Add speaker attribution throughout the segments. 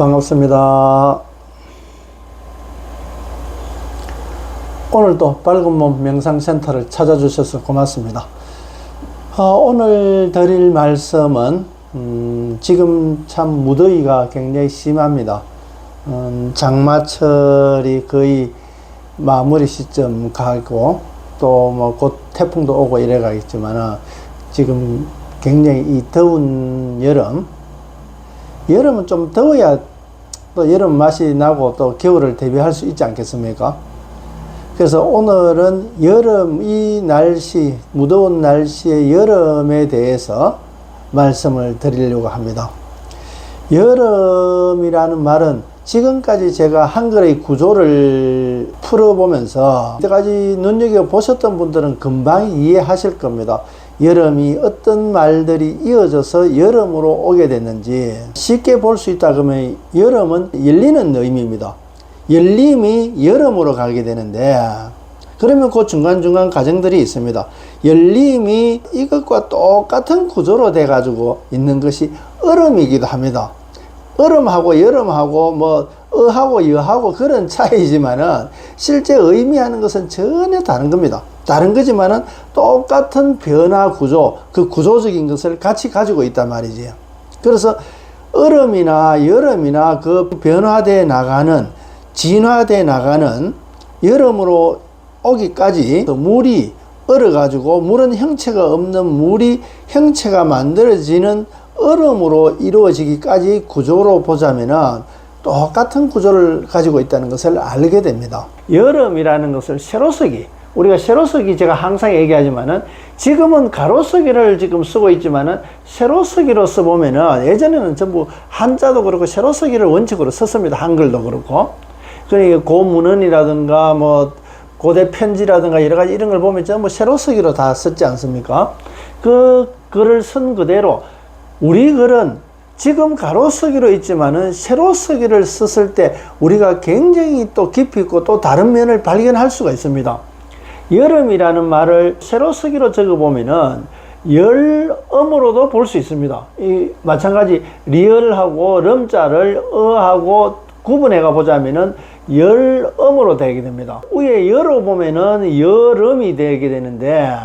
Speaker 1: 반갑습니다. 오늘도 밝은몸 명상센터를 찾아주셔서 고맙습니다. 오늘 드릴 말씀은 지금 참 무더위가 굉장히 심합니다. 장마철이 거의 마무리 시점 가고 또 뭐 곧 태풍도 오고 이래 가겠지만 지금 굉장히 이 더운 여름은 좀 더워야 또 여름 맛이 나고 또 겨울을 대비할 수 있지 않겠습니까? 그래서 오늘은 이 날씨, 무더운 날씨의 여름에 대해서 말씀을 드리려고 합니다. 여름이라는 말은 지금까지 제가 한글의 구조를 풀어보면서 이때까지 눈여겨보셨던 분들은 금방 이해하실 겁니다. 여름이 어떤 말들이 이어져서 여름으로 오게 됐는지 쉽게 볼 수 있다 그러면 여름은 열리는 의미입니다. 열림이 여름으로 가게 되는데 그러면 그 중간중간 과정들이 있습니다. 열림이 이것과 똑같은 구조로 돼 가지고 있는 것이 얼음이기도 합니다. 얼음하고 여름하고 뭐 어하고 여하고 그런 차이지만은 실제 의미하는 것은 전혀 다른 겁니다. 다른 거지만은 똑같은 변화 구조, 그 구조적인 것을 같이 가지고 있단 말이지요. 그래서 얼음이나 여름이나 그 변화되어 나가는, 진화되어 나가는 여름으로 오기까지 물이 얼어가지고 물은 형체가 없는 물이 형체가 만들어지는 얼음으로 이루어지기까지 구조로 보자면은 똑같은 구조를 가지고 있다는 것을 알게 됩니다. 여름이라는 것을 세로쓰기, 우리가 세로쓰기 제가 항상 얘기하지만은 지금은 가로쓰기를 지금 쓰고 있지만은 세로쓰기로 써보면은 예전에는 전부 한자도 그렇고 세로쓰기를 원칙으로 썼습니다. 한글도 그렇고. 그러니까 고문헌이라든가 뭐 고대 편지라든가 여러 가지 이런 걸 보면 전부 세로쓰기로 다 썼지 않습니까? 그 글을 쓴 그대로 우리 글은 지금 가로쓰기로 있지만은 세로쓰기를 썼을 때 우리가 굉장히 또 깊이 있고 또 다른 면을 발견할 수가 있습니다. 여름이라는 말을 세로쓰기로 적어보면은 열음으로도 볼 수 있습니다. 마찬가지 리얼하고 름자를 어하고 구분해가 보자면은 열음으로 되게 됩니다. 위에 열어 보면은 여름이 되게 되는데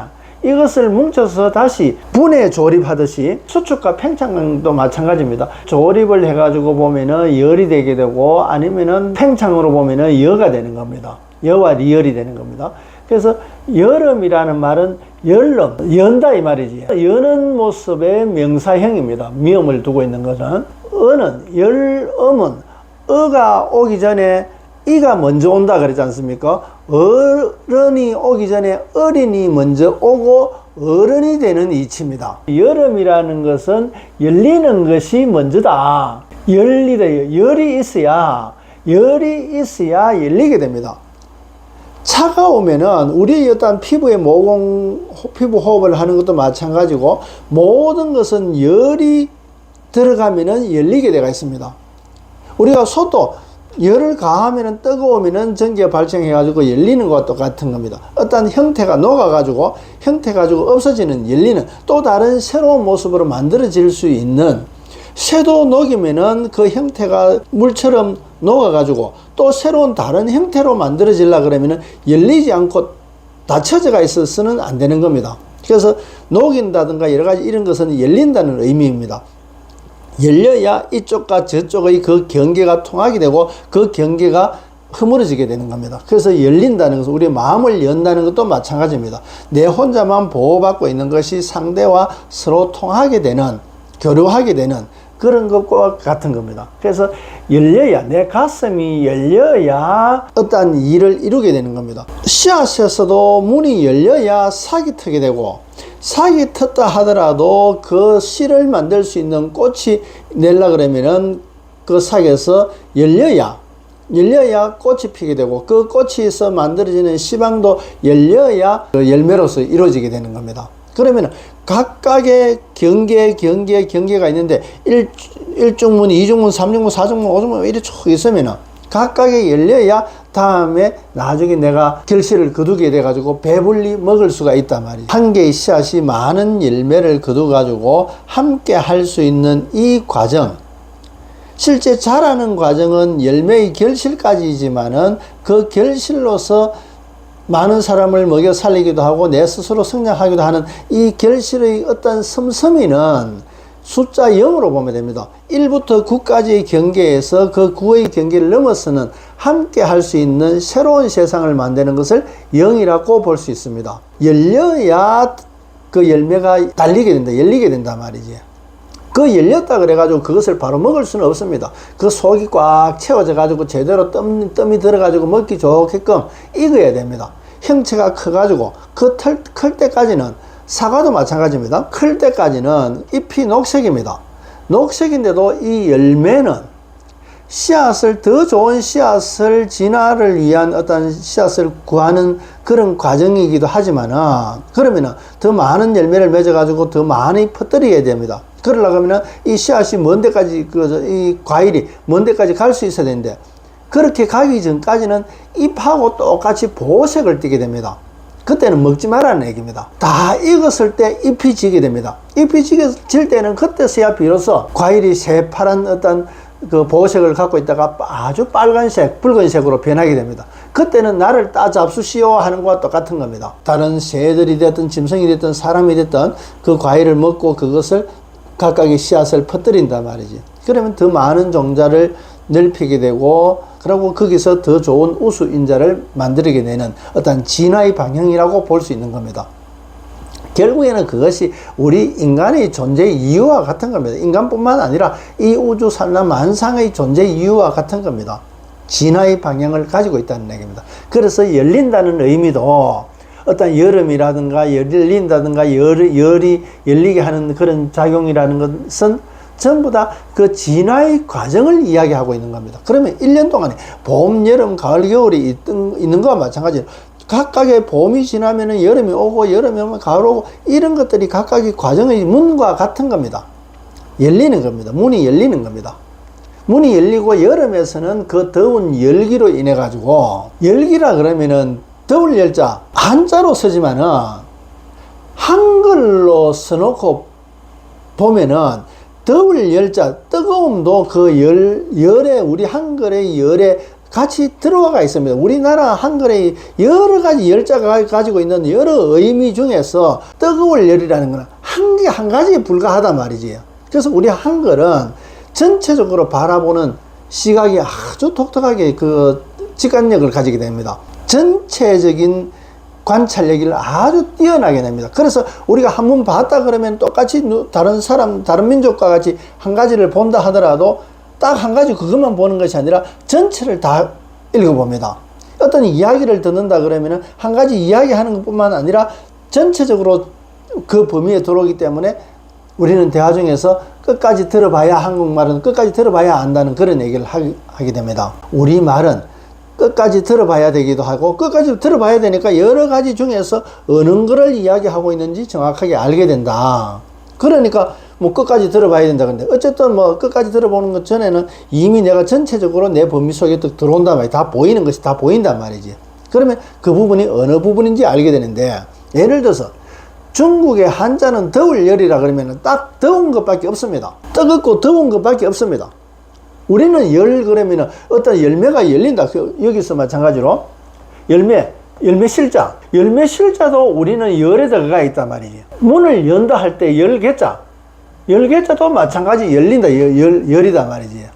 Speaker 1: 이것을 뭉쳐서 다시 분해 조립하듯이 수축과 팽창도 마찬가지입니다. 조립을 해가지고 보면은 열이 되게 되고 아니면은 팽창으로 보면은 여가 되는 겁니다. 여와 리얼이 되는 겁니다. 그래서 여름이라는 말은 열름, 연다 이 말이지. 여는 모습의 명사형입니다. 미음을 두고 있는 것은. 어는, 열음은 어가 오기 전에 이가 먼저 온다 그러지 않습니까? 어른이 오기 전에 어린이 먼저 오고 어른이 되는 이치입니다. 여름이라는 것은 열리는 것이 먼저다. 열이 있어야 열리게 됩니다. 차가우면은 우리 어떤 피부의 모공, 피부 호흡을 하는 것도 마찬가지고 모든 것은 열이 들어가면은 열리게 되어 있습니다. 우리가 소도 열을 가하면은 뜨거우면은 전기가 발생해가지고 열리는 것과 똑같은 겁니다. 어떤 형태가 녹아가지고 없어지는 열리는 또 다른 새로운 모습으로 만들어질 수 있는 쇠도 녹이면은 그 형태가 물처럼 녹아가지고 또 새로운 다른 형태로 만들어지려 그러면은 열리지 않고 닫혀져가 있어서는 안 되는 겁니다. 그래서 녹인다든가 여러 가지 이런 것은 열린다는 의미입니다. 열려야 이쪽과 저쪽의 그 경계가 통하게 되고 그 경계가 허물어지게 되는 겁니다. 그래서 열린다는 것은 우리 마음을 연다는 것도 마찬가지입니다. 내 혼자만 보호받고 있는 것이 상대와 서로 통하게 되는, 교류하게 되는 그런 것과 같은 겁니다. 그래서 열려야, 내 가슴이 열려야 어떠한 일을 이루게 되는 겁니다. 씨앗에서도 문이 열려야 싹이 트게 되고 싹이 텄다 하더라도 그 씨를 만들 수 있는 꽃이 내려 그러면은 그 싹에서 열려야 꽃이 피게 되고 그 꽃에서 만들어지는 씨방도 열려야 그 열매로서 이루어지게 되는 겁니다. 그러면 각각의 경계가 있는데 1중문, 2중문, 3중문, 4중문, 5중문 이렇게 쭉 있으면은 각각의 열려야 다음에 나중에 내가 결실을 거두게 돼가지고 배불리 먹을 수가 있단 말이에요. 한 개의 씨앗이 많은 열매를 거둬가지고 함께 할 수 있는 이 과정, 실제 자라는 과정은 열매의 결실까지이지만은 그 결실로서 많은 사람을 먹여 살리기도 하고 내 스스로 성장하기도 하는 이 결실의 어떤 씀씀이는 숫자 0으로 보면 됩니다. 1부터 9까지의 경계에서 그 9의 경계를 넘어서는 함께 할 수 있는 새로운 세상을 만드는 것을 0이라고 볼 수 있습니다. 열려야 그 열매가 달리게 된다, 열리게 된단 말이지. 그 열렸다 그래가지고 그것을 바로 먹을 수는 없습니다. 그 속이 꽉 채워져가지고 제대로 뜸이 들어가지고 먹기 좋게끔 익어야 됩니다. 형체가 커가지고 클 때까지는 사과도 마찬가지입니다. 클 때까지는 잎이 녹색입니다. 녹색인데도 이 열매는 씨앗을, 더 좋은 씨앗을, 진화를 위한 어떤 씨앗을 구하는 그런 과정이기도 하지만은, 그러면은 더 많은 열매를 맺어가지고 더 많이 퍼뜨려야 됩니다. 그러려고 하면은 이 씨앗이 먼 데까지, 이 과일이 먼 데까지 갈 수 있어야 되는데, 그렇게 가기 전까지는 잎하고 똑같이 보색을 띠게 됩니다. 그때는 먹지 말라는 얘기입니다. 다 익었을 때 잎이 지게 됩니다. 잎이 질 때는 그때서야 비로소 과일이 새파란 어떤 그 보색을 갖고 있다가 아주 빨간색, 붉은색으로 변하게 됩니다. 그때는 나를 따잡수시오 하는 것과 똑같은 겁니다. 다른 새들이 됐든 짐승이 됐든 사람이 됐든 그 과일을 먹고 그것을 각각의 씨앗을 퍼뜨린단 말이지. 그러면 더 많은 종자를 넓히게 되고, 그리고 거기서 더 좋은 우수인자를 만들게 되는 어떤 진화의 방향이라고 볼 수 있는 겁니다. 결국에는 그것이 우리 인간의 존재 이유와 같은 겁니다. 인간뿐만 아니라 이 우주 산나 만상의 존재 이유와 같은 겁니다. 진화의 방향을 가지고 있다는 얘기입니다. 그래서 열린다는 의미도 어떤 여름이라든가 열린다든가 열이 열리게 하는 그런 작용이라는 것은 전부 다 그 진화의 과정을 이야기하고 있는 겁니다. 그러면 1년 동안에 봄, 여름, 가을, 겨울이 있는 거와 마찬가지로 각각의 봄이 지나면은 여름이 오고, 여름이 오면 가을 오고, 이런 것들이 각각의 과정의 문과 같은 겁니다. 열리는 겁니다. 문이 열리는 겁니다. 문이 열리고, 여름에서는 그 더운 열기로 인해 가지고, 열기라 그러면은 더울 열자 한자로 쓰지만은 한글로 써놓고 보면은 더울 열자, 뜨거움도 그 열에, 우리 한글의 열에 같이 들어가 있습니다. 우리나라 한글의 여러 가지 열자가 가지고 있는 여러 의미 중에서 뜨거울 열이라는 것은 한 가지에 불과하단 말이지. 그래서 우리 한글은 전체적으로 바라보는 시각이 아주 독특하게 그 직관력을 가지게 됩니다. 전체적인 관찰력을 아주 뛰어나게 됩니다. 그래서 우리가 한번 봤다 그러면 똑같이 다른 사람, 다른 민족과 같이 한 가지를 본다 하더라도 딱 한 가지 그것만 보는 것이 아니라 전체를 다 읽어봅니다. 어떤 이야기를 듣는다 그러면은 한 가지 이야기하는 것뿐만 아니라 전체적으로 그 범위에 들어오기 때문에 우리는 대화 중에서 끝까지 들어봐야, 한국말은 끝까지 들어봐야 안다는 그런 얘기를 하게 됩니다. 우리말은 끝까지 들어봐야 되기도 하고, 끝까지 들어봐야 되니까 여러 가지 중에서 어느 거를 이야기하고 있는지 정확하게 알게 된다. 그러니까 뭐 끝까지 들어봐야 된다. 근데 어쨌든 뭐 끝까지 들어보는 것 전에는 이미 내가 전체적으로 내 범위 속에 들어온단 말이야. 다 보이는 것이 다 보인단 말이지. 그러면 그 부분이 어느 부분인지 알게 되는데, 예를 들어서 중국의 한자는 더울 열이라 그러면 딱 더운 것밖에 없습니다. 뜨겁고 더운 것밖에 없습니다. 우리는 열 그러면은 어떤 열매가 열린다. 여기서 마찬가지로 열매 실자도 우리는 열에 들어가 있단 말이에요. 문을 연다 할 때 열개자도 마찬가지 열린다. 열이다 말이지.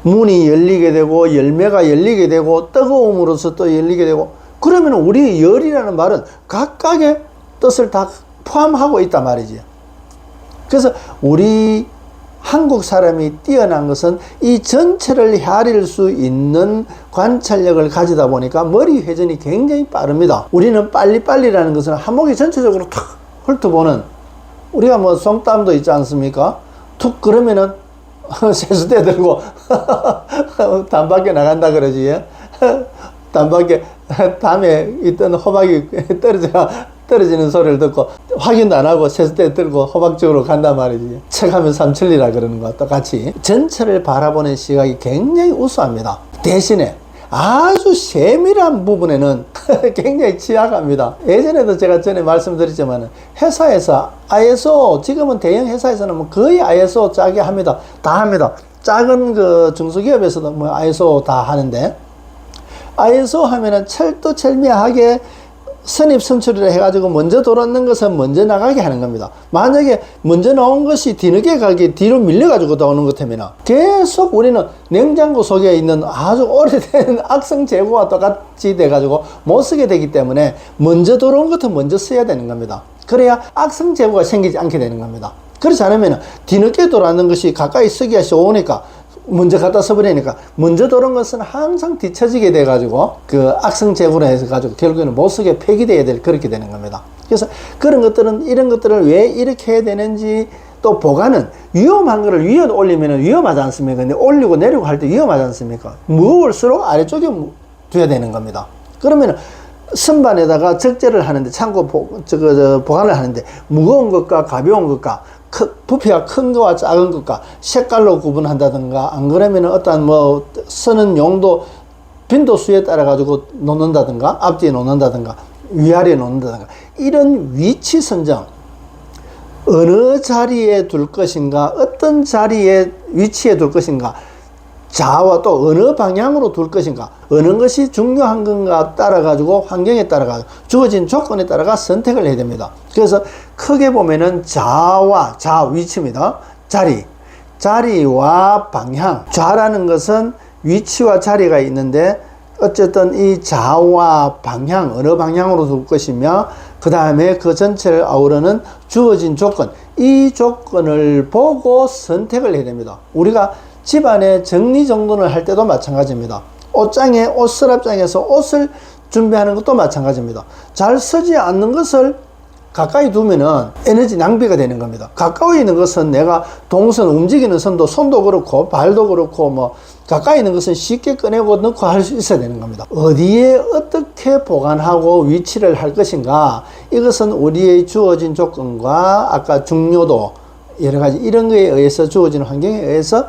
Speaker 1: 문이 열리게 되고, 열매가 열리게 되고, 뜨거움으로써 또 열리게 되고, 그러면 우리 열이라는 말은 각각의 뜻을 다 포함하고 있단 말이지. 그래서 우리 한국 사람이 뛰어난 것은 이 전체를 헤아릴 수 있는 관찰력을 가지다 보니까 머리 회전이 굉장히 빠릅니다. 우리는 빨리빨리라는 것은 한목이 전체적으로 탁 훑어보는, 우리가 뭐 송땀도 있지 않습니까? 툭 그러면은 세수대 들고 담밖에 나간다 그러지. 담밖에 담에 있던 호박이 떨어지는 소리를 듣고 확인도 안 하고 세수대 들고 호박 쪽으로 간단 말이지. 책하면 삼천리라 그러는 거와 똑같이 전체를 바라보는 시각이 굉장히 우수합니다. 대신에 아주 세밀한 부분에는 굉장히 취약합니다. 예전에도 제가 전에 말씀드렸지만 회사에서 ISO, 지금은 대형 회사에서는 뭐 거의 ISO 짜게 합니다. 다 합니다. 작은 그 중소기업에서도 뭐 ISO 다 하는데, ISO 하면은 철두철미하게 선입 선출을 해가지고 먼저 돌았는 것은 먼저 나가게 하는 겁니다. 만약에 먼저 나온 것이 뒤늦게 가게 뒤로 밀려가지고 나오는 것 같으면 계속 우리는 냉장고 속에 있는 아주 오래된 악성 재고와 똑같이 돼가지고 못 쓰게 되기 때문에 먼저 들어온 것은 먼저 써야 되는 겁니다. 그래야 악성 재고가 생기지 않게 되는 겁니다. 그렇지 않으면 뒤늦게 돌아오는 것이 가까이 쓰기가 좋으니까 먼저 갖다 써버리니까 먼저 들어온 것은 항상 뒤처지게 돼가지고 그 악성 재고로 해서 가지고 결국에는 못 쓰게 폐기돼야 될 그렇게 되는 겁니다. 그래서 그런 것들은 이런 것들을 왜 이렇게 해야 되는지, 또 보관은 위험한 거를 위에 올리면 위험하지 않습니까? 근데 올리고 내리고 할 때 위험하지 않습니까? 무거울수록 아래쪽에 둬야 되는 겁니다. 그러면 선반에다가 적재를 하는데 창고 보관을 하는데 무거운 것과 가벼운 것과 부피가 큰 거와 작은 것과 색깔로 구분한다든가, 안 그러면 어떤 뭐 쓰는 용도 빈도수에 따라 가지고 놓는다든가, 앞뒤에 놓는다든가, 위아래에 놓는다든가, 이런 위치 선정, 어느 자리에 둘 것인가, 어떤 자리에 위치에 둘 것인가, 좌와 또 어느 방향으로 둘 것인가, 어느 것이 중요한 건가 따라 가지고 환경에 따라 가지고 주어진 조건에 따라가 선택을 해야 됩니다. 그래서 크게 보면은 좌 위치입니다. 자리와 방향. 좌라는 것은 위치와 자리가 있는데, 어쨌든 이 좌와 방향, 어느 방향으로 둘 것이며, 그 다음에 그 전체를 아우르는 주어진 조건, 이 조건을 보고 선택을 해야 됩니다. 우리가 집안에 정리정돈을 할 때도 마찬가지입니다. 옷장에, 옷 서랍장에서 옷을 준비하는 것도 마찬가지입니다. 잘 쓰지 않는 것을 가까이 두면은 에너지 낭비가 되는 겁니다. 가까이 있는 것은 내가 동선, 움직이는 손도 그렇고 발도 그렇고 뭐 가까이 있는 것은 쉽게 꺼내고 넣고 할 수 있어야 되는 겁니다. 어디에 어떻게 보관하고 위치를 할 것인가, 이것은 우리의 주어진 조건과 아까 중요도, 여러 가지 이런 거에 의해서, 주어진 환경에 의해서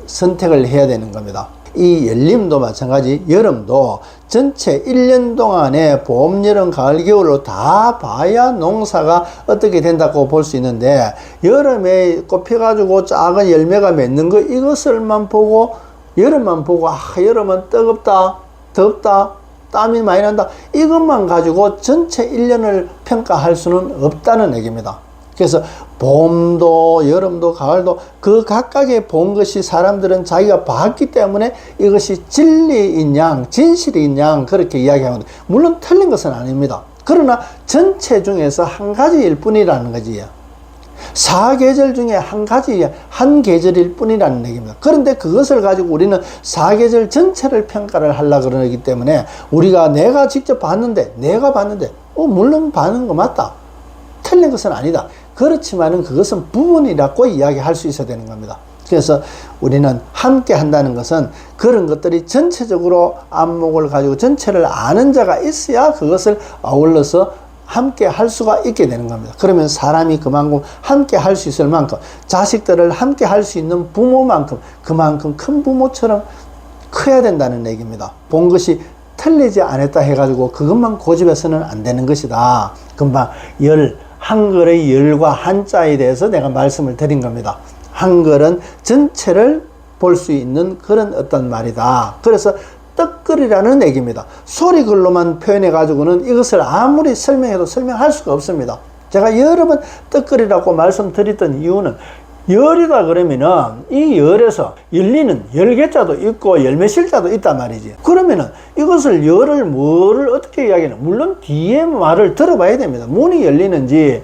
Speaker 1: 선택을 해야 되는 겁니다. 이 열림도 마찬가지, 여름도 전체 1년 동안에 봄, 여름, 가을, 겨울로 다 봐야 농사가 어떻게 된다고 볼 수 있는데, 여름에 꽃 펴가지고 작은 열매가 맺는 거, 이것을만 보고, 여름만 보고, 여름은 뜨겁다, 덥다, 땀이 많이 난다, 이것만 가지고 전체 1년을 평가할 수는 없다는 얘기입니다. 그래서 봄도 여름도 가을도 그 각각의 본 것이 사람들은 자기가 봤기 때문에 이것이 진리인 양, 진실인 양 그렇게 이야기하거든요. 물론 틀린 것은 아닙니다. 그러나 전체 중에서 한 가지일 뿐이라는 거지요. 사계절 중에 한 계절일 뿐이라는 얘기입니다. 그런데 그것을 가지고 우리는 사계절 전체를 평가를 하려고 그러기 때문에, 우리가 내가 직접 봤는데, 물론 봤는 거 맞다, 틀린 것은 아니다, 그렇지만은 그것은 부분이라고 이야기할 수 있어야 되는 겁니다. 그래서 우리는 함께 한다는 것은 그런 것들이 전체적으로 안목을 가지고 전체를 아는 자가 있어야 그것을 아울러서 함께 할 수가 있게 되는 겁니다. 그러면 사람이 그만큼 함께 할 수 있을 만큼, 자식들을 함께 할 수 있는 부모만큼 그만큼 큰 부모처럼 커야 된다는 얘기입니다. 본 것이 틀리지 않았다 해가지고 그것만 고집해서는 안 되는 것이다. 금방 한글의 열과 한자에 대해서 내가 말씀을 드린 겁니다. 한글은 전체를 볼 수 있는 그런 어떤 말이다. 그래서 떡글이라는 얘기입니다. 소리글로만 표현해 가지고는 이것을 아무리 설명해도 설명할 수가 없습니다. 제가 여러 번 떡글이라고 말씀드렸던 이유는, 열이다 그러면은 이 열에서 열리는 열개자도 있고 열매실자도 있단 말이지. 그러면은 이것을 뭐를 어떻게 이야기하냐, 물론 뒤에 말을 들어봐야 됩니다. 문이 열리는지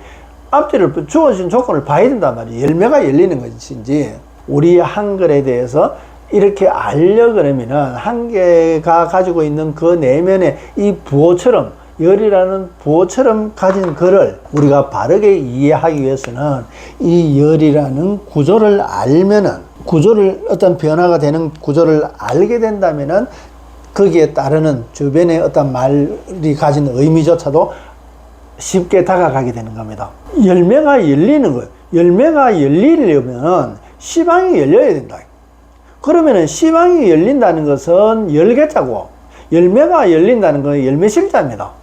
Speaker 1: 앞뒤를 주어진 조건을 봐야 된단 말이에요. 열매가 열리는 것인지. 우리 한글에 대해서 이렇게 알려 그러면은 한계가 가지고 있는 그 내면의 이 부호처럼, 열이라는 부호처럼 가진 글을 우리가 바르게 이해하기 위해서는 이 열이라는 구조를 알면은, 어떤 변화가 되는 구조를 알게 된다면은 거기에 따르는 주변의 어떤 말이 가진 의미조차도 쉽게 다가가게 되는 겁니다. 열매가 열리는 거예요. 열매가 열리려면 씨방이 열려야 된다. 그러면은 씨방이 열린다는 것은 열개자고, 열매가 열린다는 건 열매실자입니다.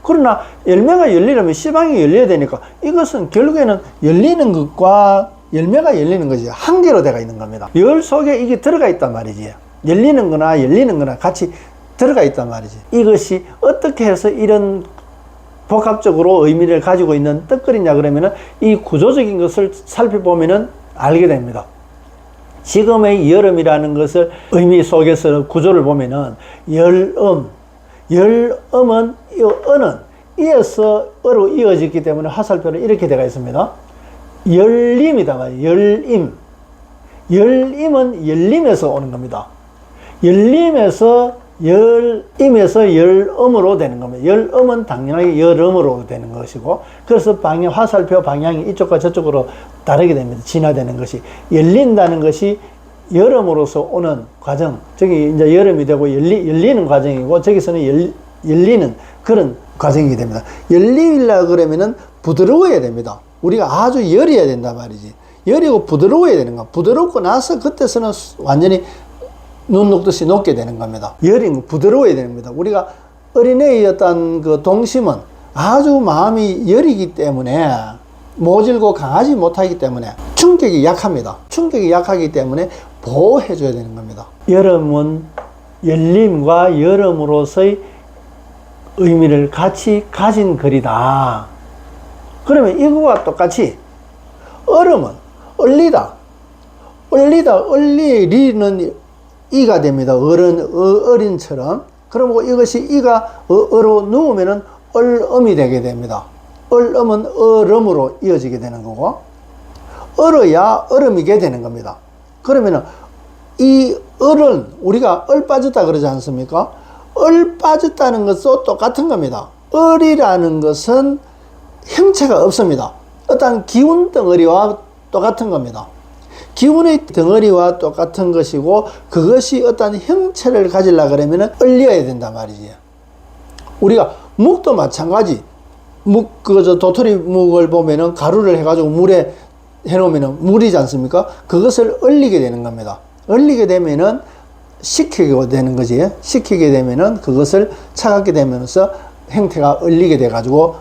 Speaker 1: 그러나 열매가 열리려면 씨방이 열려야 되니까, 이것은 결국에는 열리는 것과 열매가 열리는 거지. 한 개로 되어 있는 겁니다. 열 속에 이게 들어가 있단 말이지. 열리는 거나 같이 들어가 있단 말이지. 이것이 어떻게 해서 이런 복합적으로 의미를 가지고 있는 떡거리냐 그러면은 이 구조적인 것을 살펴보면은 알게 됩니다. 지금의 여름이라는 것을 의미 속에서 구조를 보면은 열음은 이 어는 이어서 어로 이어지기 때문에 화살표는 이렇게 되어 있습니다. 열림이다 말이에요. 열임. 열임은 열림에서 오는 겁니다. 열림에서 열음으로 되는 겁니다. 열음은 당연하게 열음으로 되는 것이고, 그래서 화살표 방향이 이쪽과 저쪽으로 다르게 됩니다. 진화되는 것이. 열린다는 것이 여름으로서 오는 과정. 저기 이제 여름이 되고 열리는 과정이고, 저기서는 열리는 그런 과정이 됩니다. 열리려고 그러면은 부드러워야 됩니다. 우리가 아주 열어야 된단 말이지. 열이고 부드러워야 되는 거. 부드럽고 나서 그때서는 완전히 눈 녹듯이 녹게 되는 겁니다. 열인 부드러워야 됩니다. 우리가 어린애였던 그 동심은 아주 마음이 열이기 때문에 모질고 강하지 못하기 때문에 충격이 약합니다. 충격이 약하기 때문에 보호해 줘야 되는 겁니다. 여름은 열림과 여름으로서의 의미를 같이 가진 글이다. 그러면 이거와 똑같이 얼음은 얼리는 이가 됩니다. 어린처럼. 그러고 이것이 이가 어로 누우면은 얼음이 되게 됩니다. 얼음은 얼음으로 이어지게 되는 거고, 얼어야 얼음이게 되는 겁니다. 그러면은 이 얼은 우리가 얼 빠졌다 그러지 않습니까? 얼 빠졌다는 것도 똑같은 겁니다. 얼이라는 것은 형체가 없습니다. 어떤 기운 덩어리와 똑같은 겁니다. 기운의 덩어리와 똑같은 것이고, 그것이 어떤 형체를 가지려고 그러면은 얼려야 된단 말이지. 우리가 묵도 마찬가지. 도토리 묵을 보면은 가루를 해가지고 물에 해놓으면은 물이지 않습니까? 그것을 얼리게 되는 겁니다. 얼리게 되면은 식히게 되는 거지. 식히게 되면은 그것을 차갑게 되면서 형태가 얼리게 돼가지고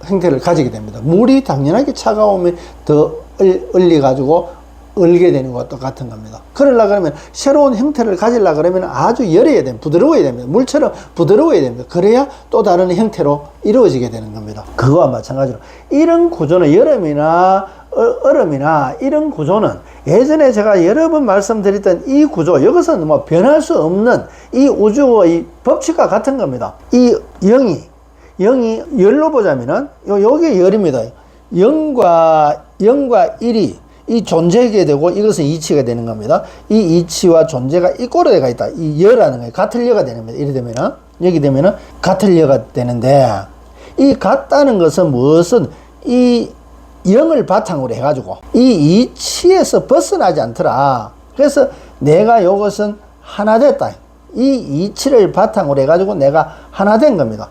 Speaker 1: 형태를 가지게 됩니다. 물이 당연하게 차가우면 더 얼리가지고 얼게 되는 것과 똑같은 겁니다. 그러려고 그러면 새로운 형태를 가지려고 그러면 아주 열어야 됩니다. 부드러워야 됩니다. 물처럼 부드러워야 됩니다. 그래야 또 다른 형태로 이루어지게 되는 겁니다. 그거와 마찬가지로 이런 구조는 여름이나 얼음이나 이런 구조는 예전에 제가 여러 번 말씀드렸던 이 구조, 여기서는 뭐 변할 수 없는 이 우주의 법칙과 같은 겁니다. 이 영이 열로 보자면은 요게 열입니다. 0과 1이 이 존재하게 되고, 이것은 이치가 되는 겁니다. 이 이치와 존재가 이꼬로 되어 있다. 이 여라는 거예요. 같을 여가 되는 겁니다. 이래 되면은, 여기 되면은 같을 여가 되는데, 이 같다는 것은 무엇은 이 영을 바탕으로 해가지고 이 이치에서 벗어나지 않더라. 그래서 내가 이것은 하나 됐다. 이 이치를 바탕으로 해가지고 내가 하나 된 겁니다.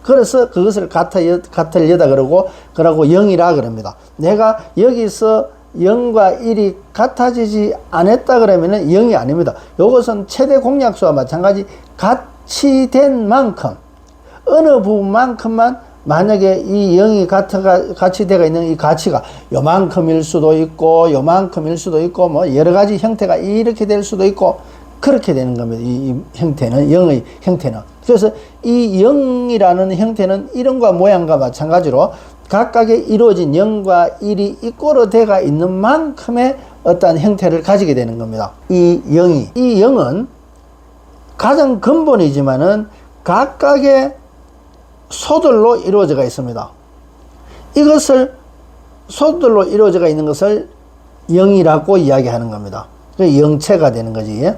Speaker 1: 그래서 그것을 같을 여다 그러고 영이라 그럽니다. 내가 여기서 0과 1이 같아지지 않았다 그러면은 0이 아닙니다. 이것은 최대 공약수와 마찬가지 같이 된 만큼, 어느 부분만큼만 만약에 이 0이 같이 되어 있는 이 가치가 요만큼일 수도 있고, 요만큼일 수도 있고, 뭐 여러 가지 형태가 이렇게 될 수도 있고, 그렇게 되는 겁니다. 이 형태는, 0의 형태는. 그래서 이 0이라는 형태는 이름과 모양과 마찬가지로 각각의 이루어진 0과 1이 이꼬로 되어 있는 만큼의 어떤 형태를 가지게 되는 겁니다. 이 0은 가장 근본이지만은 각각의 소들로 이루어져 있습니다. 이것을 소들로 이루어져 있는 것을 0이라고 이야기하는 겁니다. 영체가 되는 거지.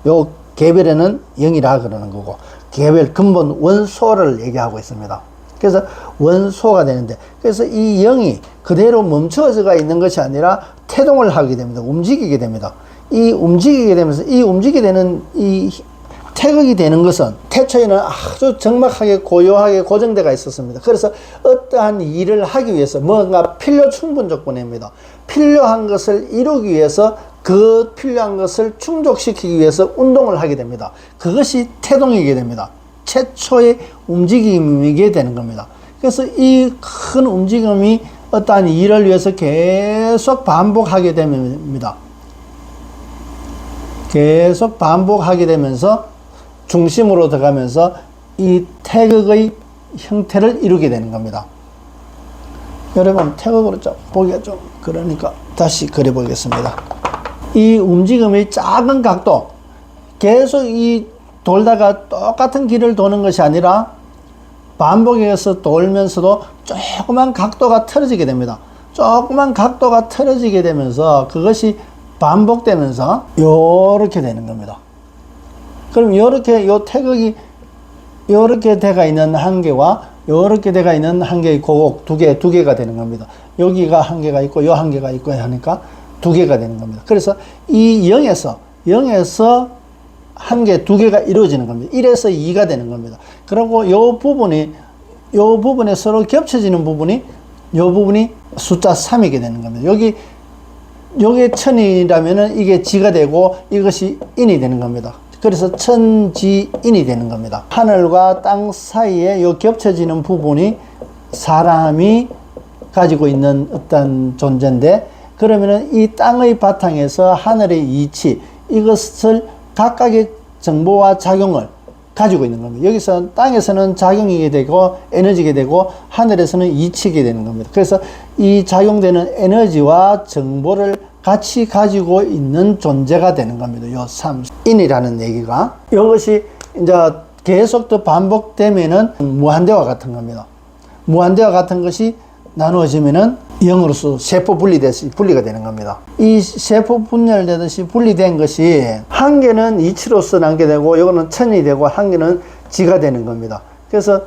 Speaker 1: 요 개별에는 0이라 그러는 거고, 개별 근본 원소를 얘기하고 있습니다. 그래서 원소가 되는데, 그래서 이 0이 그대로 멈춰져 있는 것이 아니라 태동을 하게 됩니다. 움직이게 됩니다. 이 움직이게 되면서 이 움직이게 되는 이 태극이 되는 것은 태초에는 아주 정막하게 고요하게 고정되어 있었습니다. 그래서 어떠한 일을 하기 위해서 뭔가 필요 충분 조건입니다. 필요한 것을 이루기 위해서 그 필요한 것을 충족시키기 위해서 운동을 하게 됩니다. 그것이 태동이게 됩니다. 최초의 움직임이게 되는 겁니다. 그래서 이 큰 움직임이 어떠한 일을 위해서 계속 반복하게 됩니다. 계속 반복하게 되면서 중심으로 들어가면서 이 태극의 형태를 이루게 되는 겁니다. 여러분, 태극으로 좀 보기가 좀 그러니까 다시 그려보겠습니다. 이 움직임의 작은 각도, 계속 이 돌다가 똑같은 길을 도는 것이 아니라 반복해서 돌면서도 조그만 각도가 틀어지게 됩니다. 조그만 각도가 틀어지게 되면서 그것이 반복되면서 요렇게 되는 겁니다. 그럼 요렇게 요 태극이 요렇게 돼가 있는 한 개와 요렇게 돼가 있는 한 개의 고곡 두 개가 되는 겁니다. 여기가 한 개가 있고 요 한 개가 있고 하니까 두 개가 되는 겁니다. 그래서 이 0에서 한 개, 두 개가 이루어지는 겁니다. 1에서 2가 되는 겁니다. 그리고 요 부분에 서로 겹쳐지는 부분이 요 부분이 숫자 3이게 되는 겁니다. 요게 천이라면은 이게 지가 되고 이것이 인이 되는 겁니다. 그래서 천지인이 되는 겁니다. 하늘과 땅 사이에 요 겹쳐지는 부분이 사람이 가지고 있는 어떤 존재인데, 그러면은 이 땅의 바탕에서 하늘의 이치, 이것을 각각의 정보와 작용을 가지고 있는 겁니다. 여기서 땅에서는 작용이게 되고 에너지게 되고 하늘에서는 이치게 되는 겁니다. 그래서 이 작용되는 에너지와 정보를 같이 가지고 있는 존재가 되는 겁니다. 요 인이라는 얘기가. 이것이 이제 계속 더 반복되면은 무한대와 같은 겁니다. 무한대와 같은 것이 나누어지면은 0으로서 세포 분리가 되는 겁니다. 이 세포 분열되듯이 분리된 것이 한 개는 이치로서 남게 되고, 이거는 천이 되고, 한 개는 지가 되는 겁니다. 그래서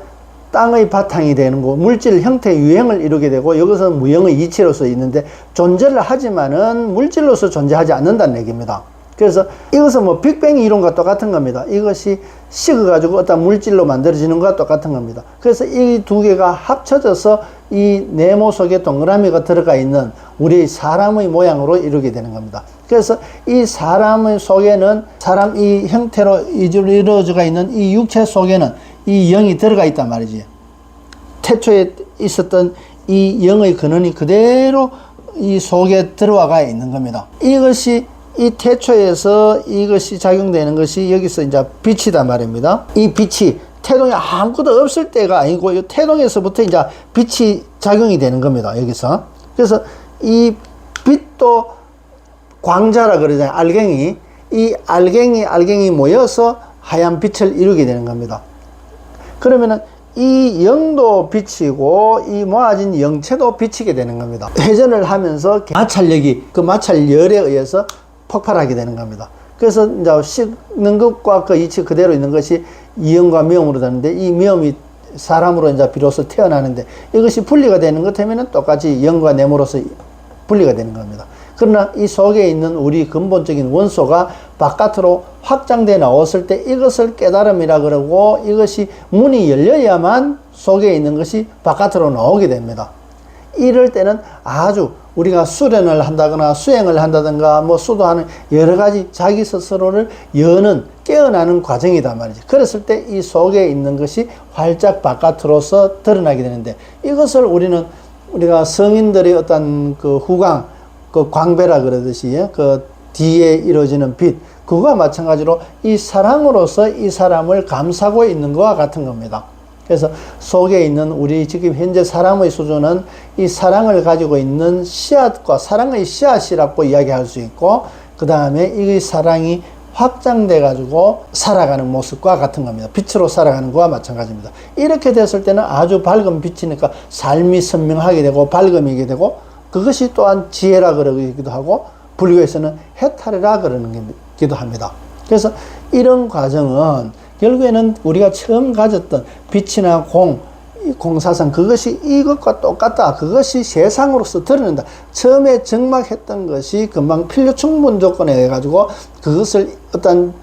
Speaker 1: 땅의 바탕이 되는 거, 물질 형태 유형을 이루게 되고, 여기서 무형의 이치로서 있는데 존재를 하지만은 물질로서 존재하지 않는다는 얘기입니다. 그래서 이것은 뭐 빅뱅 이론과 똑같은 겁니다. 이것이 식어가지고 어떤 물질로 만들어지는 것과 똑같은 겁니다. 그래서 이 두 개가 합쳐져서 이 네모 속에 동그라미가 들어가 있는 우리 사람의 모양으로 이루게 되는 겁니다. 그래서 이 사람의 속에는, 사람 이 형태로 이루어져 있는 이 육체 속에는 이 영이 들어가 있단 말이지. 태초에 있었던 이 영의 근원이 그대로 이 속에 들어와가 있는 겁니다. 이것이 이 태초에서 이것이 작용되는 것이 여기서 이제 빛이단 말입니다. 이 빛이 태동이 아무것도 없을 때가 아니고 이 태동에서부터 이제 빛이 작용이 되는 겁니다. 여기서. 그래서 이 빛도 광자라 그러잖아요. 알갱이. 이 알갱이 모여서 하얀 빛을 이루게 되는 겁니다. 그러면은 이 영도 빛이고 이 모아진 영체도 비치게 되는 겁니다. 회전을 하면서 마찰력이, 그 마찰열에 의해서 폭발하게 되는 겁니다. 그래서 이제 식는 것과 그 이치 그대로 있는 것이 이영과 미음으로 되는데, 이 미음이 사람으로 이제 비로소 태어나는데, 이것이 분리가 되는 것 때문에 똑같이 영과 네모로서 분리가 되는 겁니다. 그러나 이 속에 있는 우리 근본적인 원소가 바깥으로 확장되어 나왔을 때 이것을 깨달음이라 그러고, 이것이 문이 열려야만 속에 있는 것이 바깥으로 나오게 됩니다. 이럴 때는 아주 우리가 수련을 한다거나 수행을 한다든가 뭐 수도하는 여러 가지 자기 스스로를 여는, 깨어나는 과정이단 말이지. 그랬을 때 이 속에 있는 것이 활짝 바깥으로서 드러나게 되는데, 이것을 우리가 성인들의 어떤 그 후광, 그 광배라 그러듯이 그 뒤에 이루어지는 빛, 그거와 마찬가지로 이 사랑으로서 이 사람을 감싸고 있는 것과 같은 겁니다. 그래서 속에 있는 우리 지금 현재 사람의 수준은 이 사랑을 가지고 있는 씨앗과 사랑의 씨앗이라고 이야기할 수 있고, 그 다음에 이 사랑이 확장돼 가지고 살아가는 모습과 같은 겁니다. 빛으로 살아가는 것과 마찬가지입니다. 이렇게 됐을 때는 아주 밝은 빛이니까 삶이 선명하게 되고 밝음이게 되고, 그것이 또한 지혜라 그러기도 하고, 불교에서는 해탈이라 그러는 기도 합니다. 그래서 이런 과정은 결국에는 우리가 처음 가졌던 빛이나 공사상, 그것이 이것과 똑같다. 그것이 세상으로서 드러낸다. 처음에 정막했던 것이 금방 필요 충분 조건에 의해 가지고 그것을 어떤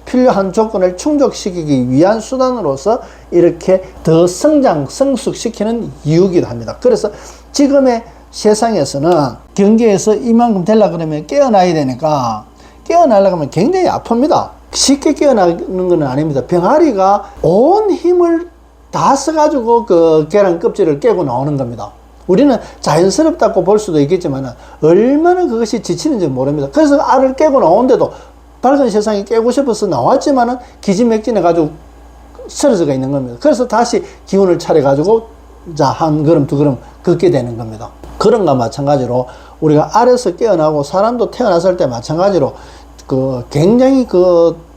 Speaker 1: 필요한 조건을 충족시키기 위한 수단으로서 이렇게 더 성숙시키는 이유이기도 합니다. 그래서 지금의 세상에서는 경계에서 이만큼 되려고 그러면 깨어나야 되니까, 깨어나려고 하면 굉장히 아픕니다. 쉽게 깨어나는 건 아닙니다. 병아리가 온 힘을 다 써가지고 그 계란 껍질을 깨고 나오는 겁니다. 우리는 자연스럽다고 볼 수도 있겠지만 얼마나 그것이 지치는지 모릅니다. 그래서 알을 깨고 나오는데도 밝은 세상에 깨고 싶어서 나왔지만은 기진맥진해 가지고 쓰러져가 있는 겁니다. 그래서 다시 기운을 차려 가지고 자, 한 걸음 두 걸음 걷게 되는 겁니다. 그런 것과 마찬가지로 우리가 알에서 깨어나고 사람도 태어났을 때 마찬가지로 굉장히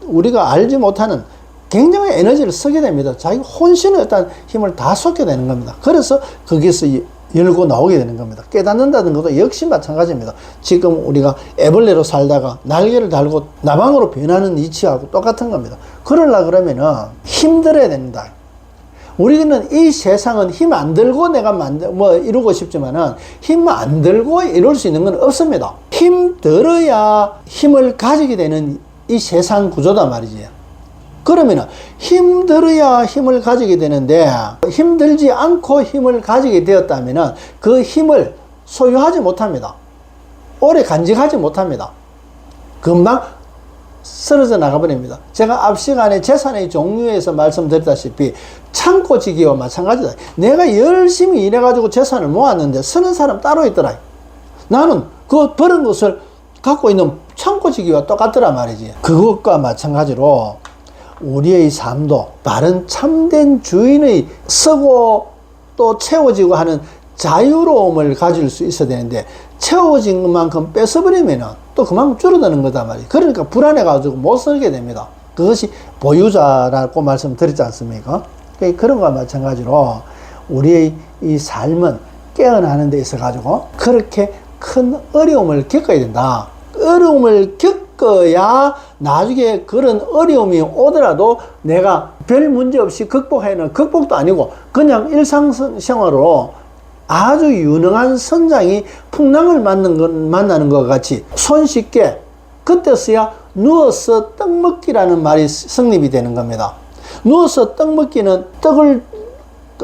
Speaker 1: 우리가 알지 못하는 굉장히 에너지를 쓰게 됩니다. 자기 혼신의 어떤 힘을 다 쏟게 되는 겁니다. 그래서 거기서 열고 나오게 되는 겁니다. 깨닫는다는 것도 역시 마찬가지입니다. 지금 우리가 애벌레로 살다가 날개를 달고 나방으로 변하는 이치하고 똑같은 겁니다. 그러려 그러면은 힘들어야 됩니다. 우리는 이 세상은 힘 안 들고 내가 이루고 싶지만은 힘 안 들고 이룰 수 있는 건 없습니다. 힘 들어야 힘을 가지게 되는 이 세상 구조단 말이지. 그러면은 힘들어야 힘을 가지게 되는데 힘들지 않고 힘을 가지게 되었다면은 그 힘을 소유하지 못합니다. 오래 간직하지 못합니다. 금방 쓰러져 나가버립니다. 제가 앞 시간에 재산의 종류에서 말씀드렸다시피 창고지기와 마찬가지다. 내가 열심히 일해가지고 재산을 모았는데 쓰는 사람 따로 있더라. 나는 그 버는 것을 갖고 있는 창고지기와 똑같더라 말이지. 그것과 마찬가지로 우리의 삶도 바른 참된 주인의 쓰고 또 채워지고 하는 자유로움을 가질 수 있어야 되는데 채워진 것만큼 뺏어버리면 또 그만큼 줄어드는 거단 말이에요. 그러니까 불안해가지고 못 살게 됩니다. 그것이 보유자라고 말씀드렸지 않습니까? 그런 것과 마찬가지로 우리의 이 삶은 깨어나는 데 있어가지고 그렇게 큰 어려움을 겪어야 된다. 어려움을 겪어야 나중에 그런 어려움이 오더라도 내가 별 문제 없이 극복하는 극복도 아니고 그냥 일상생활로 아주 유능한 선장이 풍랑을 만나는 것 같이 손쉽게 그때서야 누워서 떡 먹기라는 말이 성립이 되는 겁니다. 누워서 떡 먹기는 떡을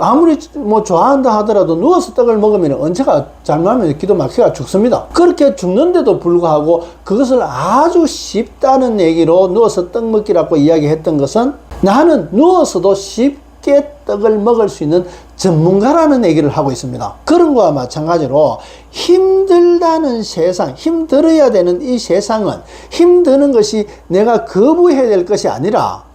Speaker 1: 아무리 좋아한다 하더라도 누워서 떡을 먹으면 언제가 잘못하면 기도 막혀가 죽습니다. 그렇게 죽는데도 불구하고 그것을 아주 쉽다는 얘기로 누워서 떡 먹기라고 이야기했던 것은 나는 누워서도 쉽게 떡을 먹을 수 있는 전문가라는 얘기를 하고 있습니다. 그런 거와 마찬가지로 힘들다는 세상, 힘들어야 되는 이 세상은 힘드는 것이 내가 거부해야 될 것이 아니라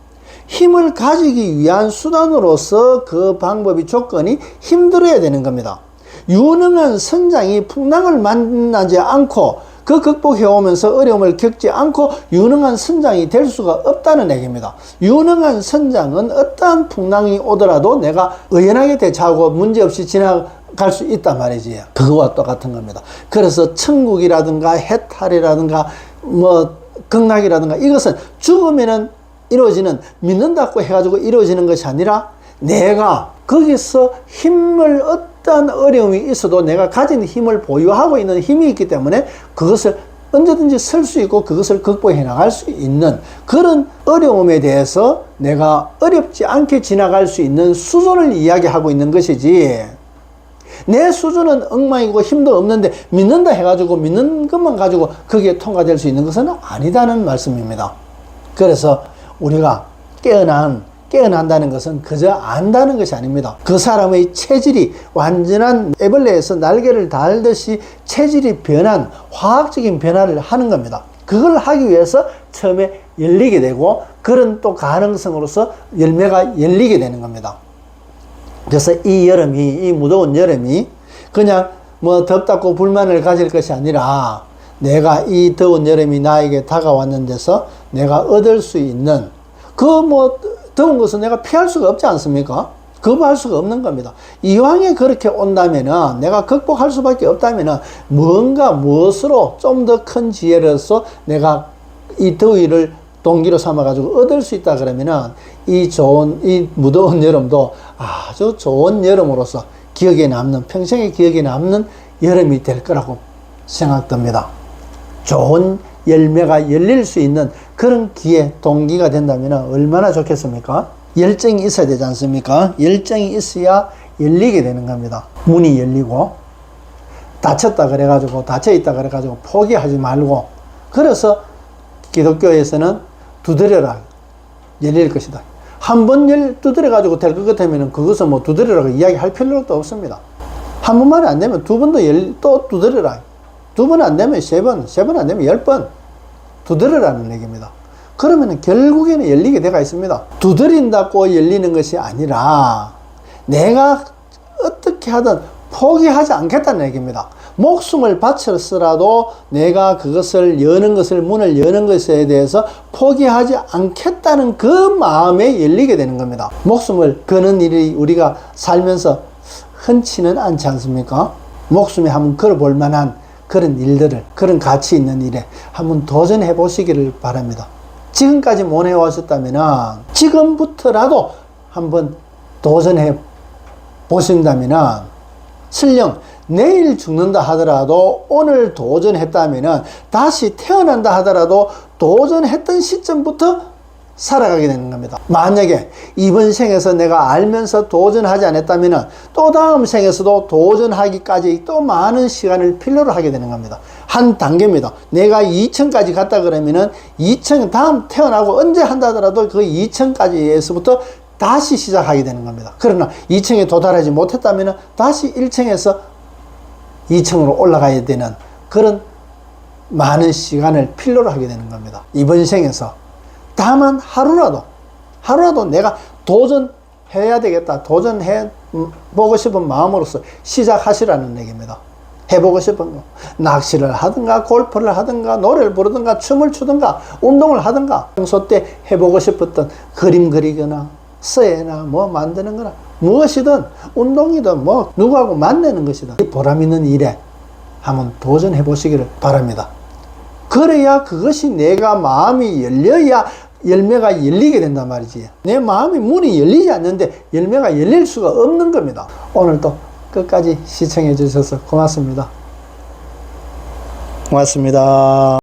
Speaker 1: 힘을 가지기 위한 수단으로서 그 방법이 조건이 힘들어야 되는 겁니다. 유능한 선장이 풍랑을 만나지 않고 그 극복해 오면서 어려움을 겪지 않고 유능한 선장이 될 수가 없다는 얘기입니다. 유능한 선장은 어떠한 풍랑이 오더라도 내가 의연하게 대처하고 문제없이 지나갈 수 있단 말이지. 그거와 똑같은 겁니다. 그래서 천국이라든가 해탈이라든가 극락이라든가 이것은 죽으면은 이루어지는 믿는다고 해가지고 이루어지는 것이 아니라 내가 거기서 힘을 어떤 어려움이 있어도 내가 가진 힘을 보유하고 있는 힘이 있기 때문에 그것을 언제든지 쓸 수 있고 그것을 극복해 나갈 수 있는 그런 어려움에 대해서 내가 어렵지 않게 지나갈 수 있는 수준을 이야기하고 있는 것이지 내 수준은 엉망이고 힘도 없는데 믿는다 해가지고 믿는 것만 가지고 거기에 통과될 수 있는 것은 아니다는 말씀입니다. 그래서 우리가 깨어난다는 것은 그저 안다는 것이 아닙니다. 그 사람의 체질이 완전한 애벌레에서 날개를 달듯이 체질이 변한 화학적인 변화를 하는 겁니다. 그걸 하기 위해서 처음에 열리게 되고 그런 또 가능성으로서 열매가 열리게 되는 겁니다. 그래서 이 무더운 여름이 그냥 덥다고 불만을 가질 것이 아니라 내가 이 더운 여름이 나에게 다가왔는 데서 내가 얻을 수 있는 더운 것은 내가 피할 수가 없지 않습니까? 거부할 수가 없는 겁니다. 이왕에 그렇게 온다면은 내가 극복할 수밖에 없다면은 무엇으로 좀 더 큰 지혜로서 내가 이 더위를 동기로 삼아가지고 얻을 수 있다 그러면은 이 무더운 여름도 아주 좋은 여름으로서 평생에 기억에 남는 여름이 될 거라고 생각됩니다. 좋은 열매가 열릴 수 있는 그런 기회, 동기가 된다면 얼마나 좋겠습니까? 열정이 있어야 되지 않습니까? 열정이 있어야 열리게 되는 겁니다. 문이 열리고 닫혀있다 그래가지고 포기하지 말고 그래서 기독교에서는 두드려라 열릴 것이다. 한 번 두드려가지고 될 것 같으면 그것은 두드려라고 이야기할 필요도 없습니다. 한 번만에 안 되면 두 번도 또 두드려라. 두 번 안 되면 세 번, 세 번 안 되면 10번 두드려라는 얘기입니다. 그러면 결국에는 열리게 되어 있습니다. 두드린다고 열리는 것이 아니라 내가 어떻게 하든 포기하지 않겠다는 얘기입니다. 목숨을 바쳐서라도 내가 그것을 여는 것을, 문을 여는 것에 대해서 포기하지 않겠다는 그 마음에 열리게 되는 겁니다. 목숨을 거는 일이 우리가 살면서 흔치는 않지 않습니까? 목숨에 한번 걸어볼 만한 그런 일들을, 그런 가치 있는 일에 한번 도전해 보시기를 바랍니다. 지금까지 못 해오셨다면 지금부터라도 한번 도전해 보신다면 설령 내일 죽는다 하더라도 오늘 도전했다면 다시 태어난다 하더라도 도전했던 시점부터 살아가게 되는 겁니다. 만약에 이번 생에서 내가 알면서 도전하지 않았다면 또 다음 생에서도 도전하기까지 또 많은 시간을 필요로 하게 되는 겁니다. 한 단계입니다. 내가 2층까지 갔다 그러면은 2층 다음 태어나고 언제 한다 하더라도 그 2층까지에서부터 다시 시작하게 되는 겁니다. 그러나 2층에 도달하지 못했다면 다시 1층에서 2층으로 올라가야 되는 그런 많은 시간을 필요로 하게 되는 겁니다. 이번 생에서 다만 하루라도 내가 도전해야 되겠다, 도전해 보고 싶은 마음으로서 시작하시라는 얘기입니다. 해보고 싶은 거, 낚시를 하든가 골프를 하든가 노래를 부르든가 춤을 추든가 운동을 하든가 평소 때 해보고 싶었던 그림 그리거나 서예나 뭐 만드는 거나 무엇이든 운동이든 뭐 누구하고 만나는 것이든 보람 있는 일에 한번 도전해 보시기를 바랍니다. 그래야 그것이 내가 마음이 열려야 열매가 열리게 된단 말이지. 내 마음이 문이 열리지 않는데 열매가 열릴 수가 없는 겁니다. 오늘도 끝까지 시청해 주셔서 고맙습니다. 고맙습니다.